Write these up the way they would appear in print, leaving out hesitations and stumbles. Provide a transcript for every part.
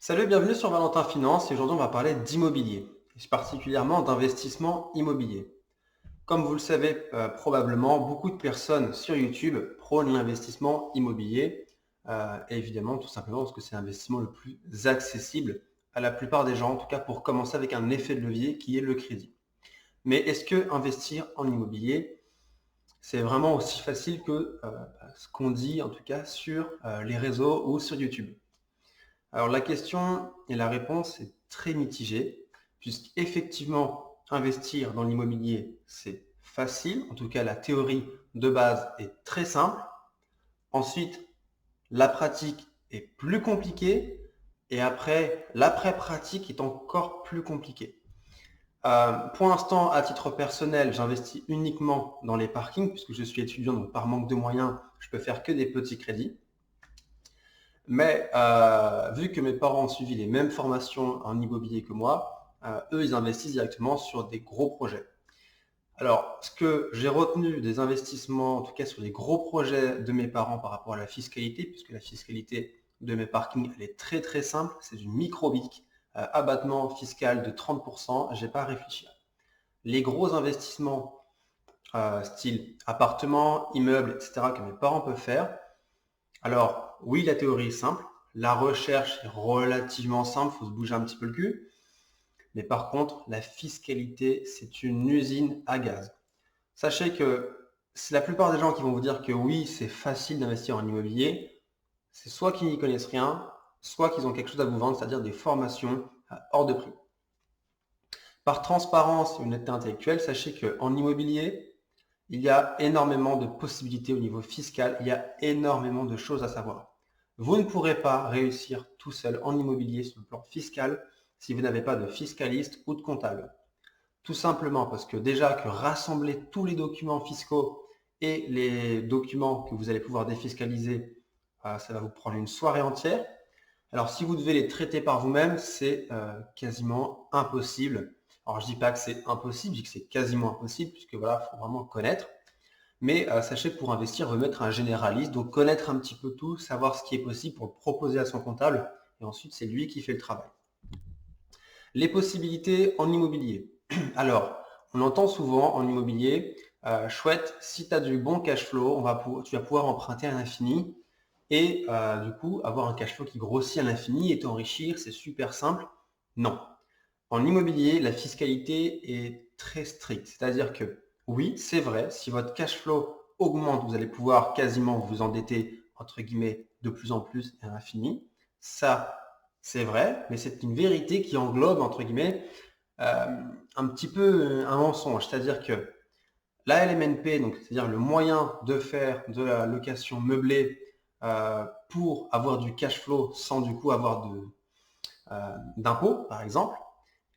Salut, bienvenue sur Valentin Finance et aujourd'hui on va parler d'immobilier, et particulièrement d'investissement immobilier. Comme vous le savez probablement, beaucoup de personnes sur YouTube prônent l'investissement immobilier et évidemment tout simplement parce que c'est l'investissement le plus accessible à la plupart des gens, en tout cas pour commencer avec un effet de levier qui est le crédit. Mais est-ce que investir en immobilier, c'est vraiment aussi facile que ce qu'on dit en tout cas sur les réseaux ou sur YouTube? Alors la question et la réponse est très mitigée, puisqu'effectivement, investir dans l'immobilier, c'est facile, en tout cas la théorie de base est très simple. Ensuite, la pratique est plus compliquée, et après, l'après-pratique est encore plus compliquée. Pour l'instant, à titre personnel, j'investis uniquement dans les parkings, puisque je suis étudiant, donc par manque de moyens, je peux faire que des petits crédits. Mais vu que mes parents ont suivi les mêmes formations en immobilier que moi, eux, ils investissent directement sur des gros projets. Alors, ce que j'ai retenu des investissements, en tout cas sur les gros projets de mes parents par rapport à la fiscalité, puisque la fiscalité de mes parkings, elle est très très simple, c'est du micro-BIC, abattement fiscal de 30%, j'ai pas à réfléchir. Les gros investissements, style appartement, immeuble, etc., que mes parents peuvent faire, alors, oui, la théorie est simple. La recherche est relativement simple, il faut se bouger un petit peu le cul. Mais par contre, la fiscalité, c'est une usine à gaz. Sachez que c'est la plupart des gens qui vont vous dire que oui, c'est facile d'investir en immobilier. C'est soit qu'ils n'y connaissent rien, soit qu'ils ont quelque chose à vous vendre, c'est-à-dire des formations hors de prix. Par transparence et honnêteté intellectuelle, sachez qu'en immobilier, il y a énormément de possibilités au niveau fiscal, il y a énormément de choses à savoir. Vous ne pourrez pas réussir tout seul en immobilier sur le plan fiscal si vous n'avez pas de fiscaliste ou de comptable. Tout simplement parce que déjà que rassembler tous les documents fiscaux et les documents que vous allez pouvoir défiscaliser, ça va vous prendre une soirée entière. Alors si vous devez les traiter par vous-même, c'est quasiment impossible. Alors je dis pas que c'est impossible, je dis que c'est quasiment impossible, puisque voilà, il faut vraiment connaître. Mais sachez que pour investir, veut mettre un généraliste, donc connaître un petit peu tout, savoir ce qui est possible pour le proposer à son comptable, et ensuite c'est lui qui fait le travail. Les possibilités en immobilier. Alors, on entend souvent en immobilier, chouette, si tu as du bon cash flow, tu vas pouvoir emprunter à l'infini et du coup avoir un cash flow qui grossit à l'infini et t'enrichir, c'est super simple. Non. En immobilier, la fiscalité est très stricte. C'est-à-dire que oui, c'est vrai, si votre cash flow augmente, vous allez pouvoir quasiment vous endetter, entre guillemets, de plus en plus et à l'infini. Ça, c'est vrai, mais c'est une vérité qui englobe, entre guillemets, un petit peu un mensonge. C'est-à-dire que la LMNP, donc c'est-à-dire le moyen de faire de la location meublée pour avoir du cash flow sans du coup avoir d'impôts, par exemple,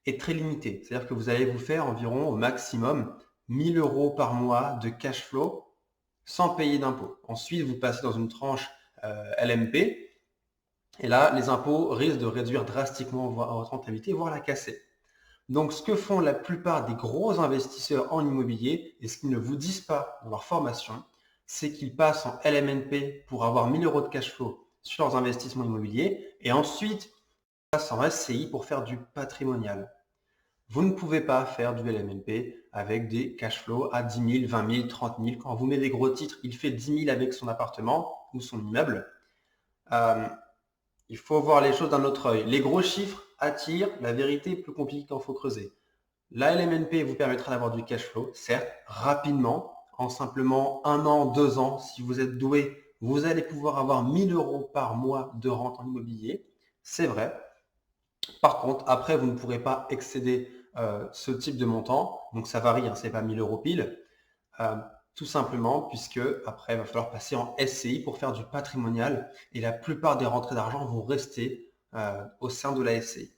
est très limité. C'est-à-dire que vous allez vous faire environ au maximum 1000 euros par mois de cash flow sans payer d'impôts. Ensuite, vous passez dans une tranche LMP et là, les impôts risquent de réduire drastiquement votre rentabilité, voire la casser. Donc, ce que font la plupart des gros investisseurs en immobilier et ce qu'ils ne vous disent pas dans leur formation, c'est qu'ils passent en LMNP pour avoir 1000 euros de cash flow sur leurs investissements immobiliers et ensuite ils passent en SCI pour faire du patrimonial. Vous ne pouvez pas faire du LMNP avec des cash flows à 10 000, 20 000, 30 000. Quand vous mettez des gros titres, il fait 10 000 avec son appartement ou son immeuble. Euh, il faut voir les choses d'un autre œil. Les gros chiffres attirent, la vérité est plus compliquée quand il faut creuser. La LMNP vous permettra d'avoir du cash flow, certes, rapidement, en simplement 1 an, 2 ans. Si vous êtes doué, vous allez pouvoir avoir 1000 euros par mois de rente en immobilier. C'est vrai. Par contre, après, vous ne pourrez pas excéder ce type de montant. Donc ça varie, hein, c'est pas 1000 euros pile. Euh, tout simplement puisque après, il va falloir passer en SCI pour faire du patrimonial et la plupart des rentrées d'argent vont rester au sein de la SCI.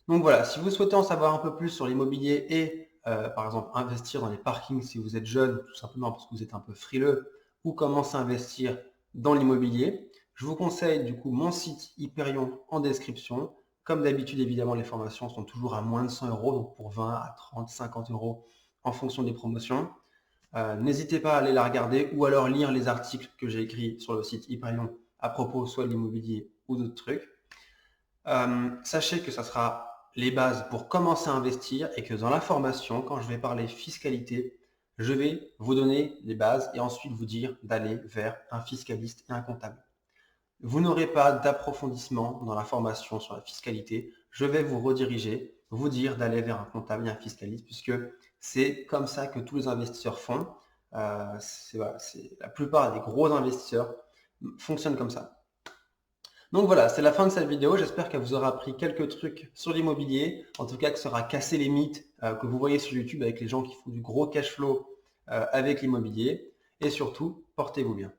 Donc voilà, si vous souhaitez en savoir un peu plus sur l'immobilier et par exemple investir dans les parkings si vous êtes jeune, tout simplement parce que vous êtes un peu frileux, ou commencer à investir dans l'immobilier, je vous conseille du coup mon site Hyperion en description. Comme d'habitude, évidemment, les formations sont toujours à moins de 100 euros, donc pour 20 à 30, 50 euros en fonction des promotions. N'hésitez pas à aller la regarder ou alors lire les articles que j'ai écrits sur le site Hyperion à propos soit de l'immobilier ou d'autres trucs. Sachez que ça sera les bases pour commencer à investir et que dans la formation, quand je vais parler fiscalité, je vais vous donner les bases et ensuite vous dire d'aller vers un fiscaliste et un comptable. Vous n'aurez pas d'approfondissement dans la formation sur la fiscalité. Je vais vous rediriger, vous dire d'aller vers un comptable et un fiscaliste puisque c'est comme ça que tous les investisseurs font. Voilà, la plupart des gros investisseurs fonctionnent comme ça. Donc voilà, c'est la fin de cette vidéo. J'espère qu'elle vous aura appris quelques trucs sur l'immobilier. En tout cas, que ça aura cassé les mythes que vous voyez sur YouTube avec les gens qui font du gros cash flow avec l'immobilier. Et surtout, portez-vous bien.